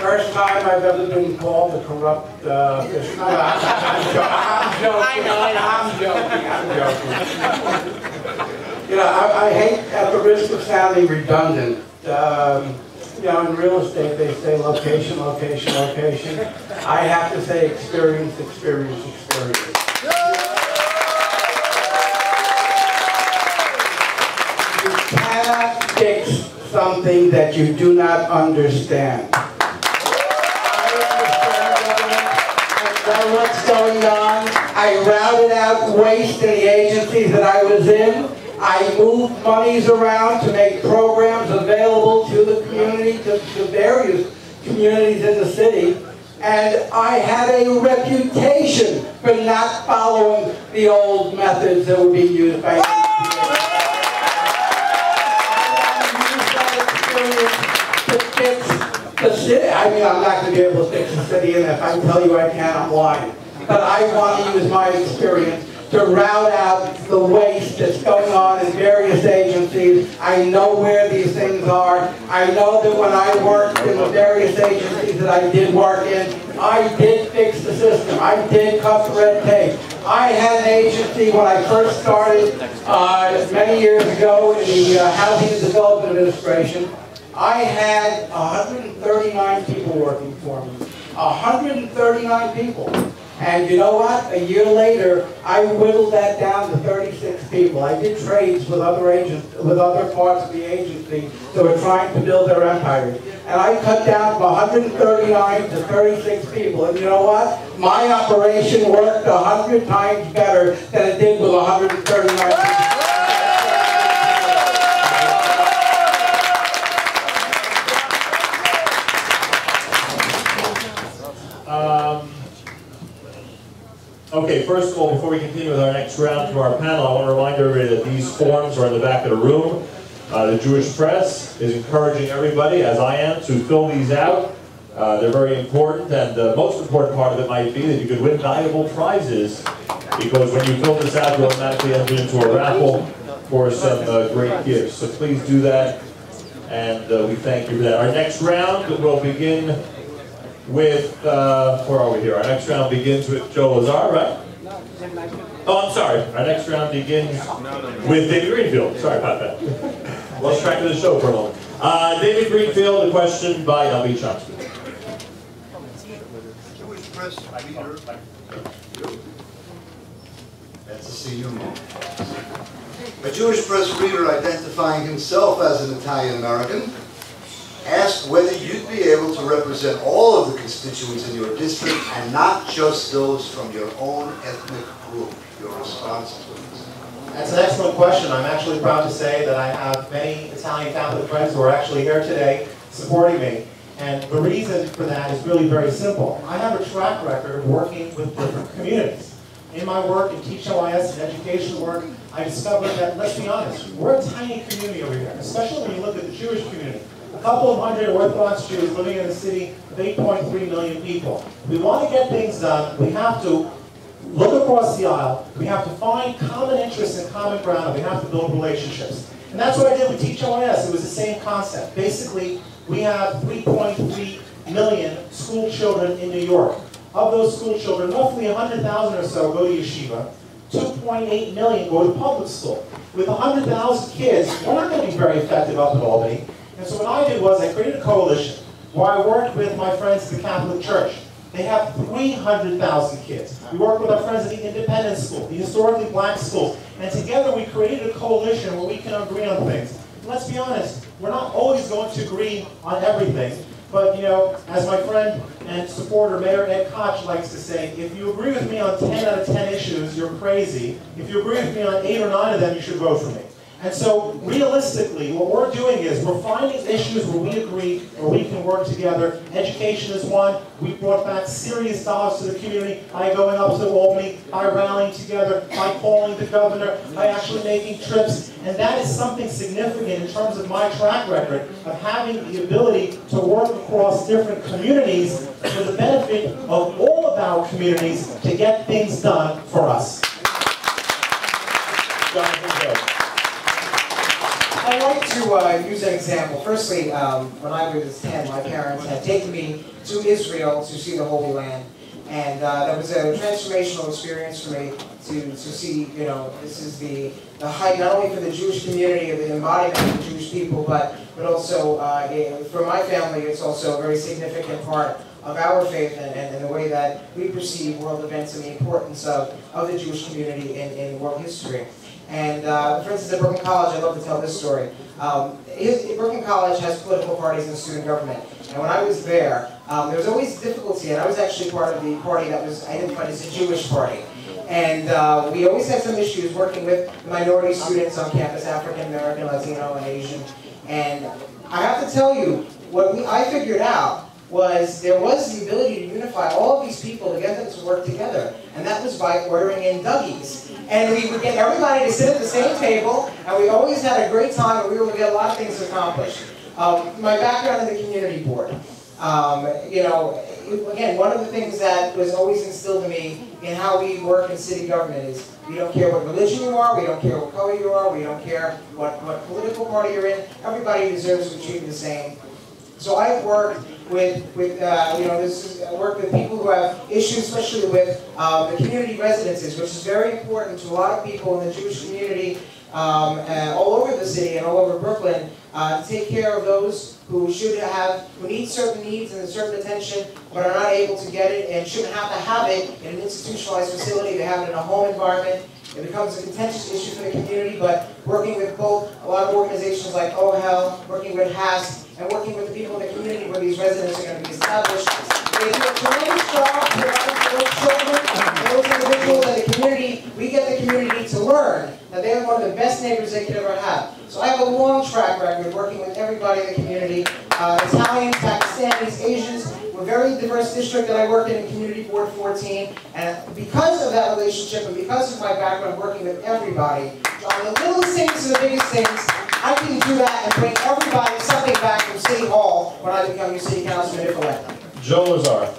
First time I've ever been called a corrupt fisherman. I'm joking. You know, I hate, at the risk of sounding redundant, you know, in real estate they say location, location, location. I have to say experience, experience, experience. You cannot fix something that you do not understand. I understand what's going on. I routed out waste in the agencies that I was in. I moved monies around to make programs available to the community, to various communities in the city. And I had a reputation for not following the old methods that were being used by to fix the city. I mean, I'm not going to be able to fix the city, and if I tell you I can, I'm lying. But I want to use my experience to route out the waste that's going on in various agencies. I know where these things are. I know that when I worked in the various agencies that I did work in, I did fix the system. I did cut the red tape. I had an agency when I first started many years ago in the Housing and Development Administration. I had 139 people working for me. 139 people. And you know what? A year later, I whittled that down to 36 people. I did trades with other agents, with other parts of the agency that were trying to build their empires. And I cut down from 139 to 36 people. And you know what? My operation worked 100 times better than it did with 139 people. Okay, first of all, before we continue with our next round to our panel, I want to remind everybody that these forms are in the back of the room. The Jewish press is encouraging everybody, as I am, to fill these out. They're very important, and the most important part of it might be that you could win valuable prizes, because when you fill this out, you automatically enter into a raffle for some great gifts. So please do that, and we thank you for that. Our next round will begin with, where are we here? Our next round begins with Joe Lazar, right? Oh, I'm sorry. Our next round begins with David Greenfield. Sorry about that. Lost track of the show for a moment. David Greenfield, a question by L.B. Chomsky. Jewish press reader. That's a see you moment. A Jewish press reader identifying himself as an Italian-American asked whether you'd be able to represent all of the constituents in your district and not just those from your own ethnic group. Your response, please. That's an excellent question. I'm actually proud to say that I have many Italian Catholic friends who are actually here today supporting me. And the reason for that is really very simple. I have a track record of working with different communities. In my work in TeachOIS and education work, I discovered that, let's be honest, we're a tiny community over here, especially when you look at the Jewish community. A couple of hundred Orthodox Jews living in a city of 8.3 million people. If we want to get things done, we have to look across the aisle, we have to find common interests and common ground, and we have to build relationships. And that's what I did with TeachOIS. It was the same concept. Basically, we have 3.3 million school children in New York. Of those school children, roughly 100,000 or so go to yeshiva. 2.8 million go to public school. With 100,000 kids, we're not going to be very effective up in Albany. And so what I did was I created a coalition where I worked with my friends at the Catholic Church. They have 300,000 kids. We work with our friends at the independent school, the historically black schools. And together we created a coalition where we can agree on things. And let's be honest, we're not always going to agree on everything. But, you know, as my friend and supporter, Mayor Ed Koch, likes to say, if you agree with me on 10 out of 10 issues, you're crazy. If you agree with me on 8 or 9 of them, you should vote for me. And so, realistically, what we're doing is we're finding issues where we agree, where we can work together. Education is one. We brought back serious dollars to the community by going up to Albany, by rallying together, by calling the governor, by actually making trips. And that is something significant in terms of my track record of having the ability to work across different communities for the benefit of all of our communities to get things done for us. I like to use an example. Firstly, when I was 10, my parents had taken me to Israel to see the Holy Land. And that was a transformational experience for me to see, you know, this is the height not only for the Jewish community, of the embodiment of the Jewish people, but also for my family, it's also a very significant part of our faith and the way that we perceive world events and the importance of the Jewish community in world history. And for instance, at Brooklyn College, I love to tell this story. Brooklyn College has political parties and student government. And when I was there was always difficulty, and I was actually part of the party that was identified as a Jewish party. And we always had some issues working with minority students on campus, African American, Latino, and Asian. And I have to tell you, what I figured out was there was the ability to unify all of these people to get them to work together. And that was by ordering in Dougies. And we would get everybody to sit at the same table, and we always had a great time, and we were able to get a lot of things accomplished. My background in the community board. You know, again, one of the things that was always instilled in me in how we work in city government is we don't care what religion you are, we don't care what color you are, we don't care what political party you're in. Everybody deserves to be treated the same. So I've worked with you know, I work with people who have issues, especially with the community residences, which is very important to a lot of people in the Jewish community all over the city and all over Brooklyn, to take care of those who need certain needs and certain attention, but are not able to get it and shouldn't have to have it in an institutionalized facility. They have it in a home environment. It becomes a contentious issue for the community, but working with both a lot of organizations like OHEL, working with HASC, and working with the people in the community where these residents are going to be established. They do a tremendous job providing for those children and those individuals in the community. We get the community to learn that they are one of the best neighbors they could ever have. So I have a long track record working with everybody in the community, Italians, Pakistanis, Asians. We're a very diverse district that I work in Community Board 14. And because of that relationship and because of my background working with everybody, on the littlest things to the biggest things, I can do that and bring everybody something back from City Hall when I become your city councilman if elected. Joe Lazar.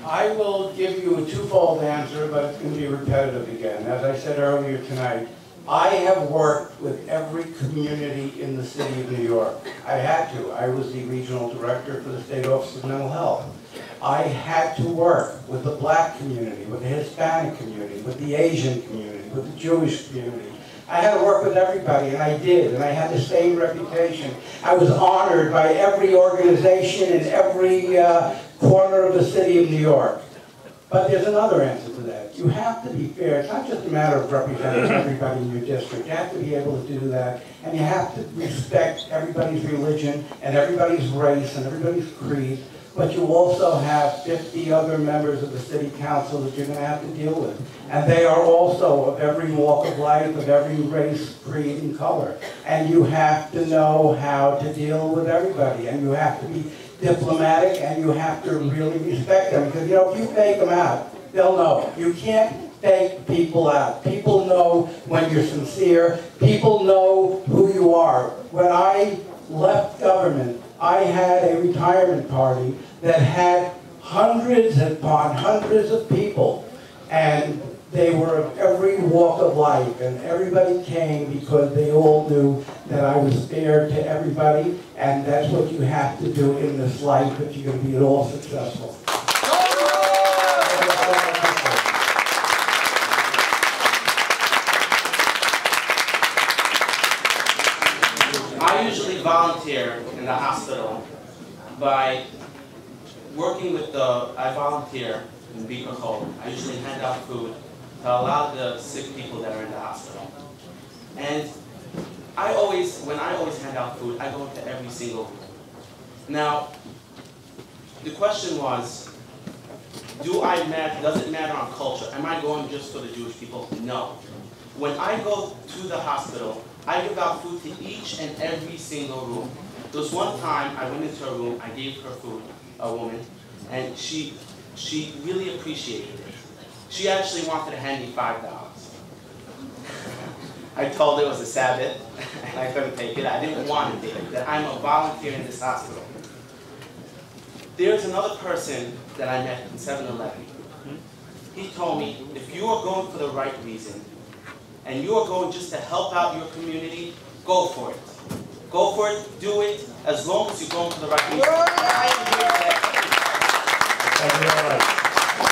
I will give you a twofold answer, but it's going to be repetitive again. As I said earlier tonight, I have worked with every community in the city of New York. I had to. I was the regional director for the State Office of Mental Health. I had to work with the black community, with the Hispanic community, with the Asian community, with the Jewish community. I had to work with everybody, and I did, and I had the same reputation. I was honored by every organization in every corner of the city of New York. But there's another answer to that. You have to be fair. It's not just a matter of representing everybody in your district. You have to be able to do that, and you have to respect everybody's religion and everybody's race and everybody's creed. But you also have 50 other members of the city council that you're going to have to deal with. And they are also of every walk of life, of every race, creed, and color. And you have to know how to deal with everybody. And you have to be diplomatic, and you have to really respect them. Because, you know, if you fake them out, they'll know. You can't fake people out. People know when you're sincere. People know who you are. When I left government, I had a retirement party that had hundreds upon hundreds of people, and they were of every walk of life, and everybody came because they all knew that I was fair to everybody, and that's what you have to do in this life if you're going to be at all successful. I usually volunteer in the hospital by working with I volunteer in vigorous. I usually hand out food to a lot of the sick people that are in the hospital. And when I always hand out food, I go into every single room. Now, the question was, does it matter on culture? Am I going just for the Jewish people? No. When I go to the hospital, I give out food to each and every single room. There was one time I went into a room, I gave her food, a woman, and she really appreciated it. She actually wanted to hand me $5. I told her it was a Sabbath, and I couldn't take it. I didn't want to take it. That I'm a volunteer in this hospital. There's another person that I met in 7-Eleven. He told me, if you are going for the right reason, and you are going just to help out your community, go for it. Go for it, do it, as long as you're going to the right reason. I am here today. Thank you very much.